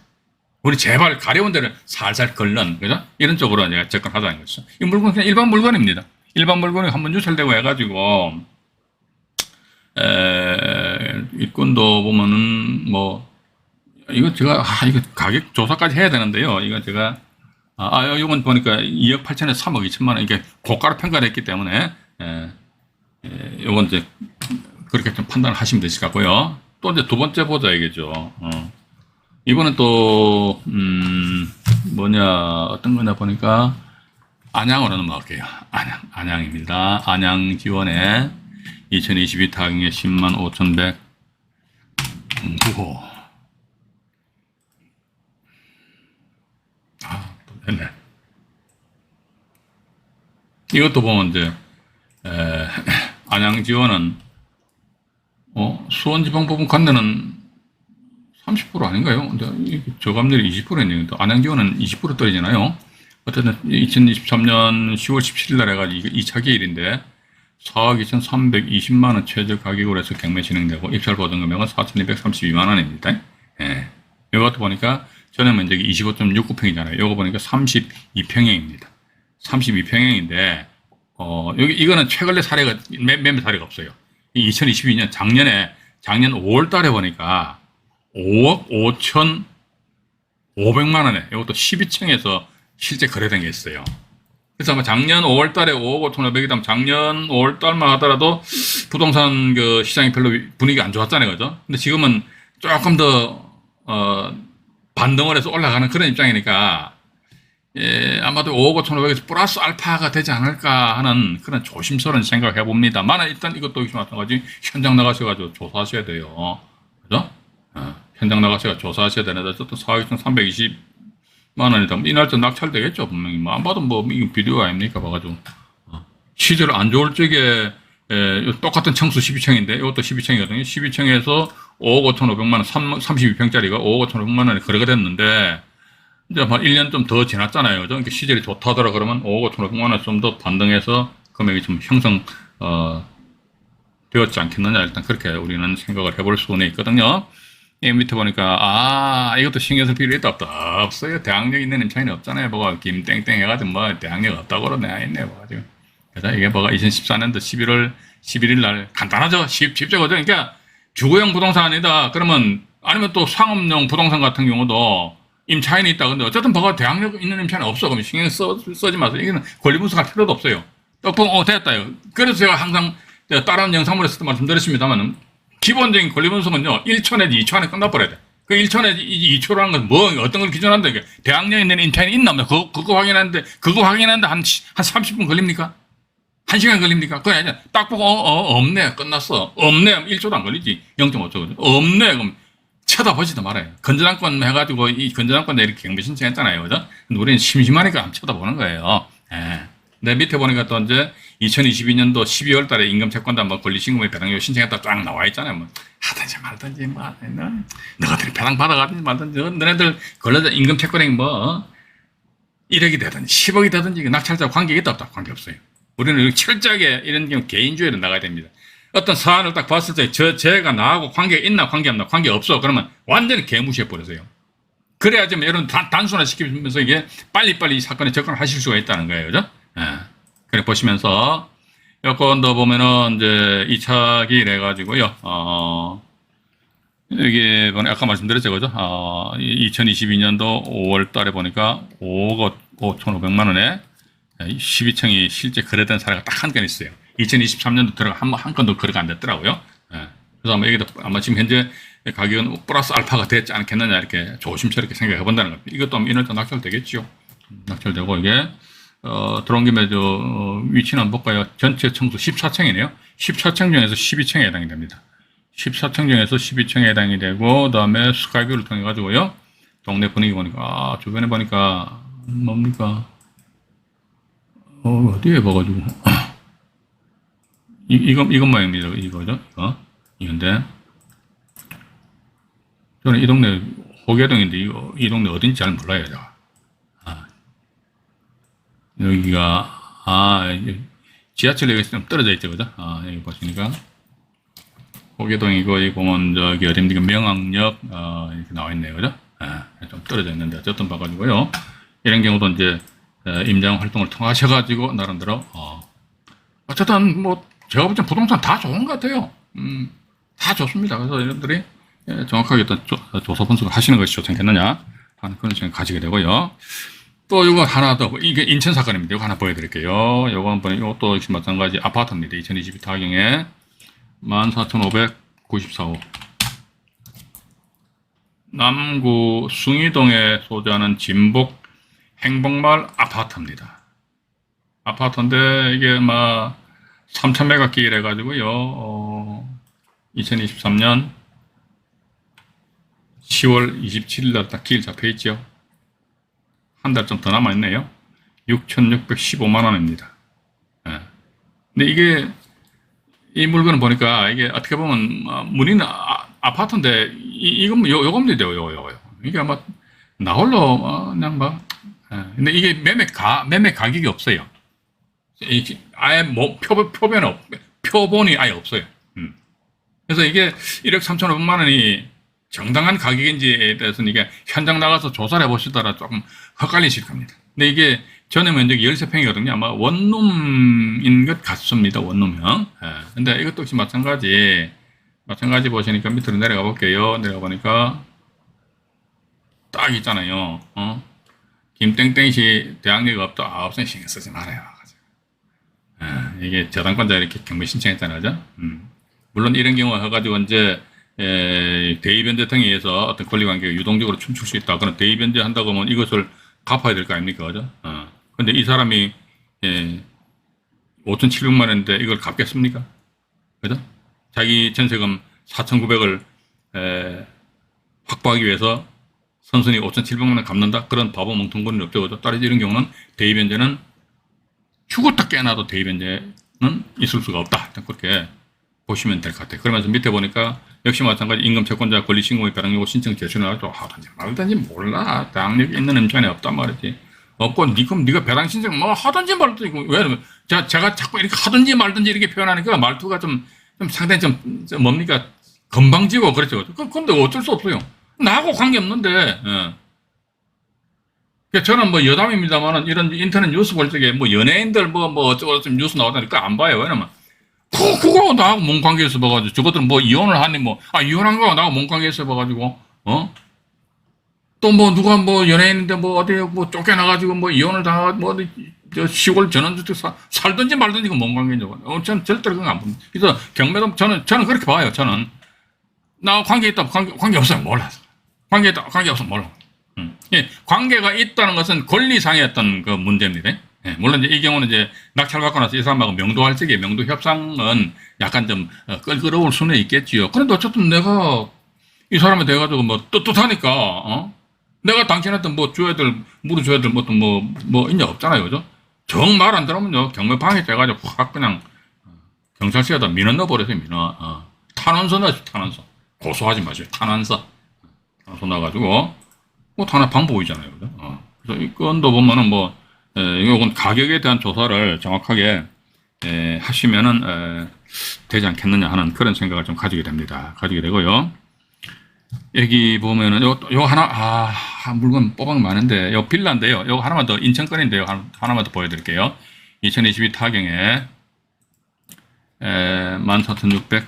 우리 제발 가려운 데를 살살 걸는, 그죠? 이런 쪽으로 내가 접근하자는 거죠. 이 물건 그냥 일반 물건입니다. 일반 물건이 한번 유찰되고 해가지고, 일꾼도 보면은 이거 제가, 이거 가격 조사까지 해야 되는데요. 이거 제가, 이건 보니까 2억 8천에 3억 2천만 원, 이게 고가로 평가를 했기 때문에, 이건 이제 그렇게 좀 판단을 하시면 되실 것 같고요. 또 이제 두 번째 보자 이게죠. 이번엔 또, 어떤 거냐 보니까, 안양으로 넘어갈게요. 안양입니다. 안양 지원에 2022 타경에 10만 5,109호. 또 됐네. 이것도 보면 이제, 안양 지원은, 수원지방법원 관내는 30% 아닌가요? 근데 저감률이 20%였네요. 안양 지원은 20% 떨어지나요? 어쨌든 2023년 10월 17일 날 해가지고 2차 기일인데 4억 2,320만원 최저 가격으로 해서 경매 진행되고 입찰 보전 금액은 4,232만원입니다. 예. 이것도 보니까 전용 면적이 25.69평이잖아요. 이거 보니까 32평형입니다. 32평형인데, 이거는 최근에 사례가, 매매 사례가 없어요. 2022년 작년 5월 달에 보니까 5억 5,500만 원에 이것도 12층에서 실제 거래된 게 있어요. 그래서 아마 작년 5월 달에 5억 5,500이다면 작년 5월 달만 하더라도 부동산 시장이 별로 분위기가 안 좋았잖아요. 그죠? 근데 지금은 조금 더, 반등을 해서 올라가는 그런 입장이니까, 아마도 5억 5,500에서 플러스 알파가 되지 않을까 하는 그런 조심스러운 생각을 해봅니다. 만약 일단 이것도 역시 마찬가지 현장 나가셔가지고 조사하셔야 돼요. 그죠? 현장 나가셔서 조사하셔야 되는데, 또 4억 320만 원이다. 이 날짜 낙찰되겠죠, 분명히. 안 봐도 이거 비디오 아닙니까? 봐가지고. 시절 안 좋을 적에 똑같은 청수 12층인데 이것도 12층이거든요. 12층에서 5억 5,500만 원, 32평짜리가 5억 5,500만 원에 거래가 됐는데 이제 한 1년 좀 더 지났잖아요. 그죠? 그러니까 시절이 좋다더라 그러면 5억 5,500만 원 좀 더 반등해서 금액이 좀 형성 되었지 않겠느냐. 일단 그렇게 우리는 생각을 해볼 수는 있거든요. 이 밑에 보니까 이것도 신경 쓸 필요 있다 없다 없어요. 대항력 있는 임차인이 없잖아요. 뭐가 김땡땡 해가지고 뭐 대항력 없다고 그러네 있네 뭐 지금. 그래서 이게 뭐가 2014년도 11월 11일 날 간단하죠. 쉽죠. 그죠? 그러니까 주거용 부동산이다 그러면 아니면 또 상업용 부동산 같은 경우도 임차인이 있다. 근데 어쨌든 뭐가 대항력 있는 임차인이 없어. 그러면 신경 쓰지 마세요. 이거는 권리 분석할 필요도 없어요. 딱 보면 됐다요. 그래서 제가 항상 다른 영상물에서도 말씀드렸습니다만 기본적인 권리 분석은요 1초 내지 2초 안에 끝나버려야 돼. 그 1초 내지 2초라는 건 뭐 어떤 걸 기준한다. 이게 대항력 있는 임차인이 있나 없나 그거 확인하는데 한 30분 걸립니까? 1시간 걸립니까? 그건 아니야. 딱 보고 없네 끝났어. 없네 1초도 안 걸리지. 0.5초 없네 그럼 쳐다보지도 말아요. 건전한권 해가지고 이 건전한권 이렇게 경비 신청했잖아요. 그죠? 근데 우리는 심심하니까 안 쳐다보는 거예요. 예. 내 밑에 보니까 또 이제 2022년도 12월 달에 임금채권도 한번 권리신고에 배당료 신청했다 쫙 나와 있잖아요. 뭐 하든지 말든지 뭐 너희들이 배당 받아가든지 말든지 너네들 걸려서 임금채권이 뭐 1억이 되든지 10억이 되든지 낙찰자 관계가 있다 없다 관계없어요. 우리는 철저하게 이런 경우 개인주의로 나가야 됩니다. 어떤 사안을 딱 봤을 때 제가 나하고 관계가 있나 관계없나 관계없어 그러면 완전히 개무시해 버리세요. 그래야지 뭐 이런 단순화 시키면서 이게 빨리빨리 이 사건에 접근을 하실 수가 있다는 거예요. 그죠? 예. 그래 보시면서 여건도 보면은 이제 2차 기일 해가지고요. 이게 아까 말씀드렸죠. 그죠? 2022년도 5월 달에 보니까 5억 5,500만 원에 12층이 실제 거래된 사례가 딱 한 건 있어요. 2023년도 들어가 한 건도 거래가 안 됐더라고요. 예. 그래서 아마 여기도 아마 지금 현재 가격은 플러스 알파가 됐지 않겠느냐 이렇게 조심스럽게 생각해 본다는 겁니다. 이것도 인원도 낙찰되겠죠. 낙찰되고 이게 들어온 김에 위치는 한번 볼까요? 전체 층수 14층이네요. 14층 중에서 12층에 해당이 됩니다. 14층 중에서 12층에 해당이 되고 그다음에 스카이뷰를 통해 가지고요. 동네 분위기 보니까 주변에 보니까 뭡니까? 어디에 봐가지고 이것 모양입니다. 이거죠. 이건데 저는 이 동네 호계동인데 이 동네 어딘지 잘 몰라요. 제가. 여기가 지하철역에서 좀 떨어져 있죠. 그죠? 여기 보시니까 호계동이고 이 공원 저기 어딘가 명왕역 이렇게 나와 있네요. 그죠? 좀 떨어져 있는데 어쨌든 봐가지고요. 이런 경우도 이제 임장 활동을 통하셔가지고 나름대로 어쨌든 뭐 제가 볼 땐 부동산 다 좋은 것 같아요. 다 좋습니다. 그래서 여러분들이 정확하게 조사 분석을 하시는 것이 좋지 않겠느냐 하는 그런 생각 가지게 되고요. 또 이거 하나 더 이게 인천 사건입니다. 이거 하나 보여드릴게요. 이것도 역시 마찬가지 아파트입니다. 2022 타경에 14,594호 남구 숭이동에 소재하는 진복 행복마을 아파트입니다. 아파트인데 이게 막 3,000매가 끼일 해가지고요. 2023년 10월 27일 날 딱 기일 잡혀 있죠. 한 달 좀 더 남아있네요. 6,615만 원입니다. 근데 이게 이 물건을 보니까 이게 어떻게 보면 문의는 아파트인데 이건 요겁니다. 요거 이게 아마 나홀로 그냥 막 근데 이게 매매 가격이 없어요. 아예 뭐 표본이 아예 없어요. 그래서 이게 1억 3,500만 원이 정당한 가격인지에 대해서는 이게 현장 나가서 조사를 해보시더라 조금 헷갈리실 겁니다. 근데 이게 전에 면적이 13평이거든요. 아마 원룸인 것 같습니다. 원룸형. 근데 이것도 역시 마찬가지 보시니까 밑으로 내려가 볼게요. 내려가 보니까 딱 있잖아요. 김땡땡시 대항력이 없다. 없으면 신경 쓰지 말아요. 이게 저당권자 이렇게 경매 신청했잖아요. 그죠? 물론 이런 경우 해가지고 이제 대의변제 등에 의해서 어떤 권리관계가 유동적으로 춤출 수 있다. 그럼 대의변제 한다고 하면 이것을 갚아야 될 거 아닙니까? 그죠? 근데 이 사람이 5,700만 원인데 이걸 갚겠습니까? 그죠? 자기 전세금 4,900을 확보하기 위해서 선순위 5,700만 원 갚는다? 그런 바보 멍텅구리는 없죠. 그죠? 따라서 이런 경우는 대의변제는 죽었다 깨어나도 대의변제는 있을 수가 없다. 그렇게 보시면 될 것 같아요. 그러면서 밑에 보니까 역시 마찬가지 임금 채권자 권리신고의 배당 요구 신청 제출을 하고 하든지 말든지 몰라. 당력이 있는 임차인이 없단 말이지. 없고 그럼 네가 배당 신청 뭐 하든지 말든지. 왜냐면 제가 자꾸 이렇게 하든지 말든지 이렇게 표현하니까 말투가 좀 상당히 좀 뭡니까 건방지고 그렇죠. 근데 어쩔 수 없어요. 나하고 관계없는데. 저는 뭐 여담입니다만은 이런 인터넷 뉴스 볼 적에 뭐 연예인들 뭐 어쩌고 저쩌고 뉴스 나오다니까 안 봐요. 왜냐면 그거 나하고 뭔 관계에서 봐가지고 저것들은 뭐 이혼을 하니 이혼한 거하고 나하고 뭔 관계에서 봐가지고 또 뭐 누가 뭐 연예인인데 뭐 어디 뭐 쫓겨나가지고 뭐 이혼을 당하고 뭐 어디 저 시골 전원주택 살든지 말든지 그 뭔 관계인지 저는 절대로 그건 안 봅니다. 그래서 경매도 저는 그렇게 봐요. 저는 나 관계 있다 관계 없으면 몰라. 관계 있다 관계 없으면 몰라. 예, 관계가 있다는 것은 권리상의 어떤 그 문제입니다. 예, 물론 이제 이 경우는 이제 낙찰받고 나서 이 사람하고 명도할 적에 명도 협상은 약간 좀 끌끌어올 수는 있겠지요. 그런데 어쨌든 내가 이 사람에 대해 가지고 뭐 떳떳하니까 내가 당신한테 뭐 줘야 될 물어줘야 될 것도 뭐 있냐 없잖아요, 그죠? 정 말 안 들으면요 경매 방해돼 가지고 확 그냥 경찰서에다 민원 넣어버려서 민원 탄원서 넣어줘 탄원서 고소하지 마세요 탄원서 넣어가지고. 뭐, 하나 방법이잖아요. 그죠? 그래서 이 건도 보면은 이건 가격에 대한 조사를 정확하게, 하시면은, 되지 않겠느냐 하는 그런 생각을 좀 가지게 됩니다. 가지게 되고요. 여기 보면은, 요 하나, 물건 뽑은 거 많은데, 요 빌라인데요. 요 하나만 더, 인천건인데요. 하나만 더 보여드릴게요. 2022 타경에, 14,600,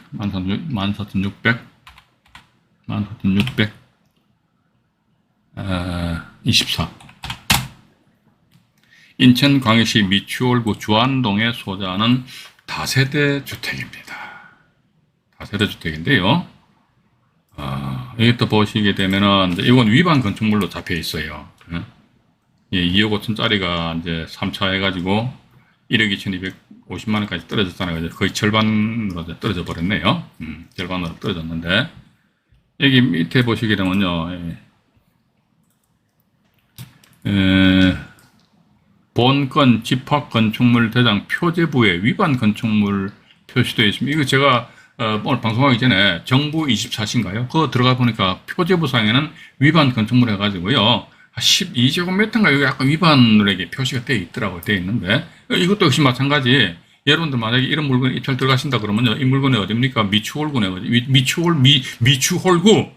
24. 인천광역시 미추홀구 주안동에 소재하는 다세대 주택입니다. 다세대 주택인데요. 여기 또 보시게 되면은, 이건 위반 건축물로 잡혀 있어요. 예, 2억 5천짜리가 이제 3차 해가지고 1억 2,250만원까지 떨어졌잖아요. 거의 절반으로 떨어져 버렸네요. 절반으로 떨어졌는데, 여기 밑에 보시게 되면요. 본건 집합 건축물 대장 표제부에 위반 건축물 표시되어 있습니다. 이거 제가 오늘 방송하기 전에 정부 24시인가요? 그거 들어가 보니까 표제부상에는 위반 건축물 해가지고요. 12제곱미터인가 여기 약간 위반으로 이게 표시가 되어 있더라고요. 되어 있는데 이것도 역시 마찬가지. 여러분들 만약에 이런 물건 입찰 들어가신다 그러면요. 이 물건이 어딥니까? 미추홀구네. 미추홀구.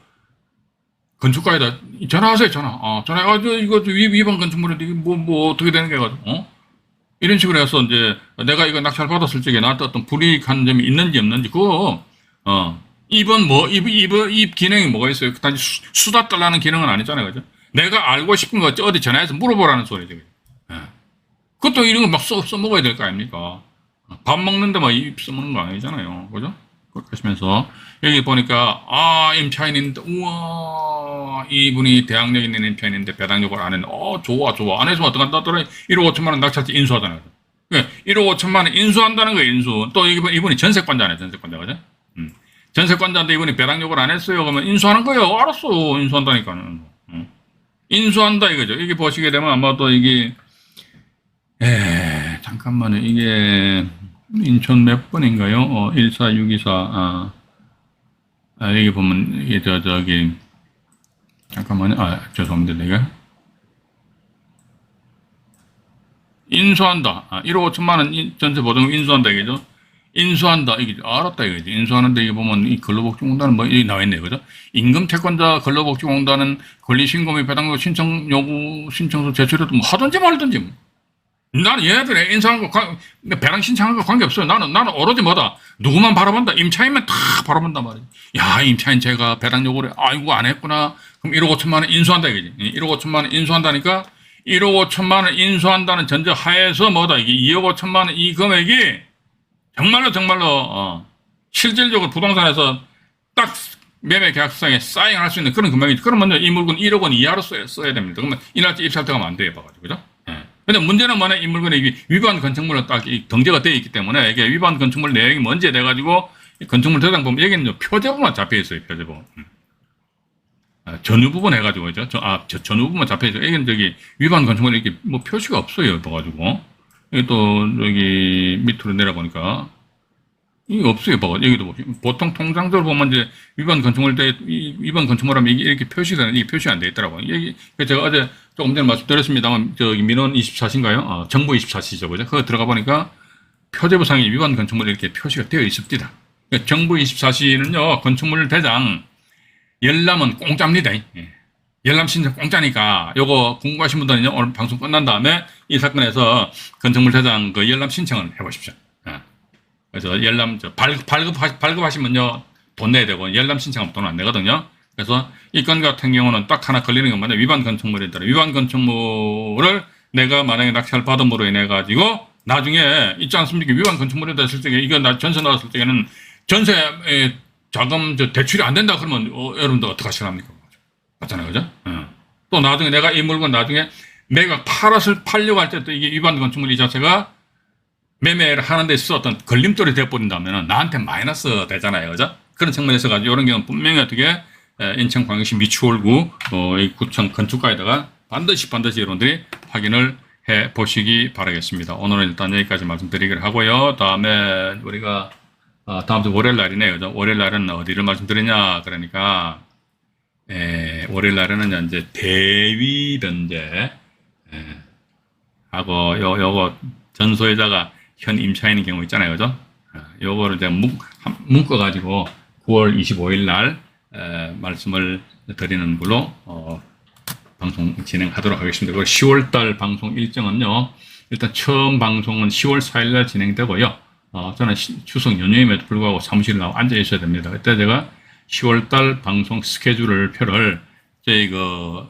건축가에다 전화하세요, 전화해가지고, 이거 위반 건축물인데, 뭐, 어떻게 되는 게 가지고, 이런 식으로 해서 이제, 내가 이거 낙찰 받았을 적에 나한테 어떤 불이익한 점이 있는지 없는지, 그거, 입 기능이 뭐가 있어요? 단지 수다 떨라는 기능은 아니잖아요, 그죠? 내가 알고 싶은 거 어디 전화해서 물어보라는 소리죠. 그것도 이런 거 막 써먹어야 될 거 아닙니까? 밥 먹는데 막 입 써먹는 거 아니잖아요, 그죠? 그렇게 하시면서, 여기 보니까, 임차인인데, 우와, 이분이 대학력 있는 임차인인데 배당 요구를 안 했는데, 좋아. 안 했으면 어떡한다? 1억 5천만원 낙찰지 인수하잖아요. 1억 5천만원 인수한다는 거예요, 인수. 또 이분이 전세권자네, 전세권자, 그죠? 전세권자인데 이분이 배당 요구를 안 했어요. 그러면 인수하는 거예요. 알았어. 인수한다니까는. 인수한다 이거죠. 이게 보시게 되면 아마도 이게, 잠깐만요. 이게, 인천 몇 번인가요? 14624, 여기 보면, 이게 저기, 잠깐만요. 죄송합니다. 내가. 인수한다. 1억 5천만원 전세 보증금 인수한다. 이거죠? 인수한다. 이게, 알았다. 이거지. 인수하는데, 이게 보면, 이 근로복지공단은 뭐, 여기 나와있네요. 그죠? 임금채권자 근로복지공단은 권리신고 및 배당 신청 요구, 신청서 제출해도 뭐 하든지 말든지. 뭐. 나는 얘네들의 인수하는 거, 배당 신청하는 거 관계없어요. 나는 오로지 뭐다. 누구만 바라본다. 임차인만 다 바라본단 말이지. 야, 임차인 제가 배당 요구를, 아이고, 안 했구나. 그럼 1억 5천만원 인수한다. 이거지. 1억 5천만원 인수한다니까 1억 5천만원 인수한다는 전제 하에서 뭐다. 이게 2억 5천만원 이 금액이 정말로, 실질적으로 부동산에서 딱 매매 계약서상에 사인할 수 있는 그런 금액이지. 그러면 이 물건 1억 원 이하로 써야 됩니다. 그러면 이 날짜 입찰 들어가면 안 돼요. 봐가지고. 그죠? 근데 문제는 뭐냐, 이 물건이 위반 건축물로 딱 등재가 되어 있기 때문에 이게 위반 건축물 내용이 뭔지 돼가지고 건축물 대상 보면 여기는 표제부만 잡혀 있어요, 표제부. 전유 부분 해가지고, 그죠? 전유 부분만 잡혀 있어요. 여기는 위반 건축물이 이렇게 뭐 표시가 없어요, 봐가지고. 여기 또 여기 밑으로 내려보니까 이게 없어요. 봐. 여기도 보통 통장적으로 보면 이제 위반 건축물 때 위반 건축물하면 이게 이렇게 표시가 되는데 이게 표시가 안 돼 있더라고요. 여기 제가 어제 조금 전에 말씀드렸습니다만 저기 민원 24시인가요? 정부 24시죠, 그죠? 그거 들어가 보니까 표제부상의 위반 건축물이 이렇게 표시가 되어 있습니다. 그러니까 정부 24시는요 건축물 대장 열람은 공짜입니다. 예. 열람 신청 공짜니까 요거 궁금하신 분들은 오늘 방송 끝난 다음에 이 사건에서 건축물 대장 그 열람 신청을 해보십시오. 예. 그래서 열람 발급하시면요 돈 내야 되고 열람 신청하면 돈 안 내거든요. 그래서 이 건 같은 경우는 딱 하나 걸리는 건 뭐냐 위반 건축물이더라. 위반 건축물을 내가 만약에 낙찰 받음으로 인해 가지고 나중에 있지 않습니까? 위반 건축물이 됐을 때 이거 전세 나왔을 때에는 전세 자금 대출이 안 된다 그러면 여러분들 어떻게 하시랍니까? 맞잖아요, 그죠? 또 나중에 내가 이 물건 나중에 내가 팔려고 할 때 또 이게 위반 건축물 이 자체가 매매를 하는 데 있어서 어떤 걸림돌이 되어버린다면 나한테 마이너스 되잖아요. 그죠? 그런 측면에서 가지고 이런 경우는 분명히 어떻게 인천광역시 미추홀구 이 구청 건축가에다가 반드시 여러분들이 확인을 해 보시기 바라겠습니다. 오늘은 일단 여기까지 말씀드리기로 하고요. 다음에 우리가 다음 주 월요일 날이네요. 그죠? 월요일 날은 어디를 말씀드리냐? 그러니까 월요일 날에는 이제 대위 변제 하고 요거 전 소유자가 현 임차인의 경우 있잖아요, 그죠? 요거를 이제 묶어가지고 9월 25일 날 말씀을 드리는 걸로 방송 진행하도록 하겠습니다. 그리고 10월달 방송 일정은요, 일단 처음 방송은 10월 4일 날 진행되고요. 저는 추석 연휴임에도 불구하고 사무실에 나와 앉아 있어야 됩니다. 그때 제가 10월달 방송 표를 저희 그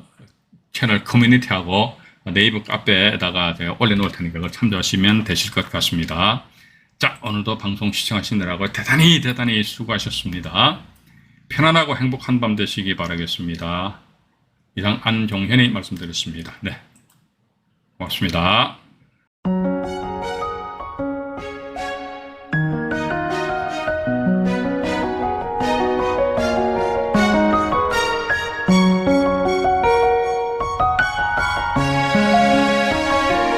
채널 커뮤니티하고 네이버 카페에다가 제가 올려놓을 테니까 그걸 참조하시면 되실 것 같습니다. 자, 오늘도 방송 시청하시느라고 대단히 수고하셨습니다. 편안하고 행복한 밤 되시기 바라겠습니다. 이상 안종현이 말씀드렸습니다. 네, 고맙습니다.